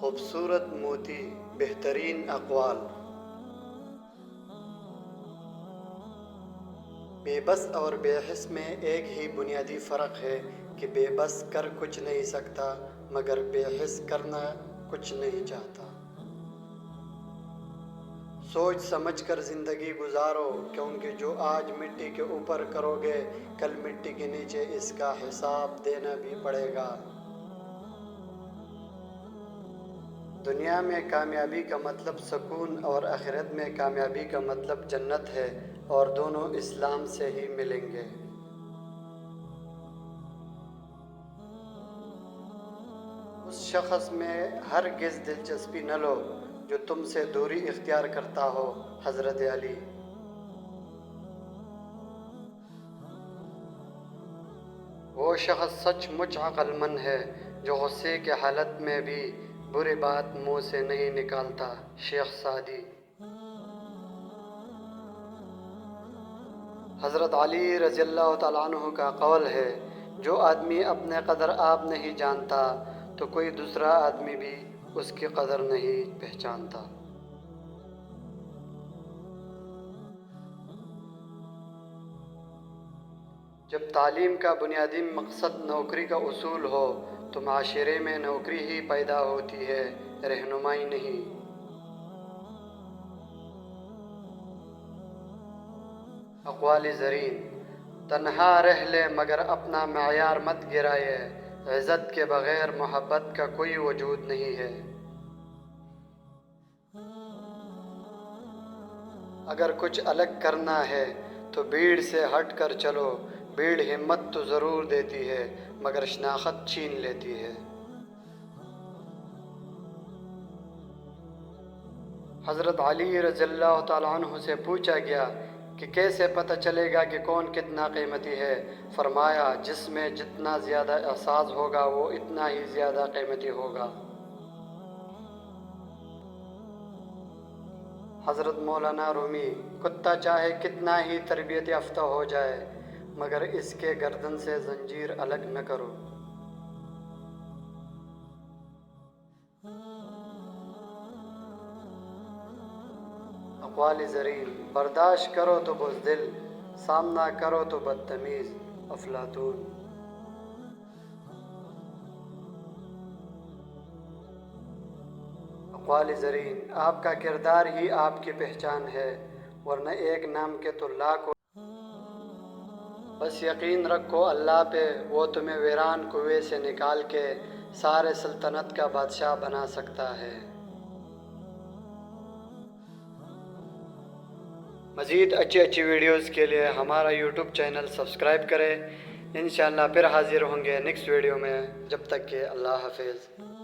خوبصورت موتی، بہترین اقوال۔ بے بس اور بے حس میں ایک ہی بنیادی فرق ہے کہ بے بس کر کچھ نہیں سکتا مگر بے حس کرنا کچھ نہیں چاہتا۔ سوچ سمجھ کر زندگی گزارو، کیونکہ جو آج مٹی کے اوپر کرو گے کل مٹی کے نیچے اس کا حساب دینا بھی پڑے گا۔ دنیا میں کامیابی کا مطلب سکون اور آخرت میں کامیابی کا مطلب جنت ہے، اور دونوں اسلام سے ہی ملیں گے۔ اس شخص میں ہرگز دلچسپی نہ لو جو تم سے دوری اختیار کرتا ہو۔ حضرت علی۔ وہ شخص سچ مچ عقل مند ہے جو غصے کی حالت میں بھی بری بات منہ سے نہیں نکالتا۔ شیخ سعدی۔ حضرت علی رضی اللہ تعالیٰ عنہ کا قول ہے، جو آدمی اپنے قدر آپ نہیں جانتا تو کوئی دوسرا آدمی بھی اس کی قدر نہیں پہچانتا۔ جب تعلیم کا بنیادی مقصد نوکری کا اصول ہو تو معاشرے میں نوکری ہی پیدا ہوتی ہے، رہنمائی نہیں۔ اقوال زرین۔ تنہا رہ لے مگر اپنا معیار مت گرائے، عزت کے بغیر محبت کا کوئی وجود نہیں ہے۔ اگر کچھ الگ کرنا ہے تو بھیڑ سے ہٹ کر چلو، بھیڑ ہمت تو ضرور دیتی ہے مگر شناخت چھین لیتی ہے۔ حضرت علی رضی اللہ تعالیٰ عنہ سے پوچھا گیا کہ کیسے پتہ چلے گا کہ کون کتنا قیمتی ہے؟ فرمایا، جس میں جتنا زیادہ احساس ہوگا وہ اتنا ہی زیادہ قیمتی ہوگا۔ حضرت مولانا رومی۔ کتا چاہے کتنا ہی تربیت یافتہ ہو جائے مگر اس کے گردن سے زنجیر الگ نہ کرو۔ اقوال زرین۔ برداشت کرو تو بزدل، سامنا کرو تو بدتمیز۔ افلاطون۔ اقوال زرین۔ آپ کا کردار ہی آپ کی پہچان ہے، ورنہ ایک نام کے تو لاکھوں۔ بس یقین رکھو اللہ پہ، وہ تمہیں ویران کنویں سے نکال کے سارے سلطنت کا بادشاہ بنا سکتا ہے۔ مزید اچھی ویڈیوز کے لیے ہمارا یوٹیوب چینل سبسکرائب کریں۔ انشاءاللہ پھر حاضر ہوں گے نیکسٹ ویڈیو میں، جب تک کہ اللہ حافظ۔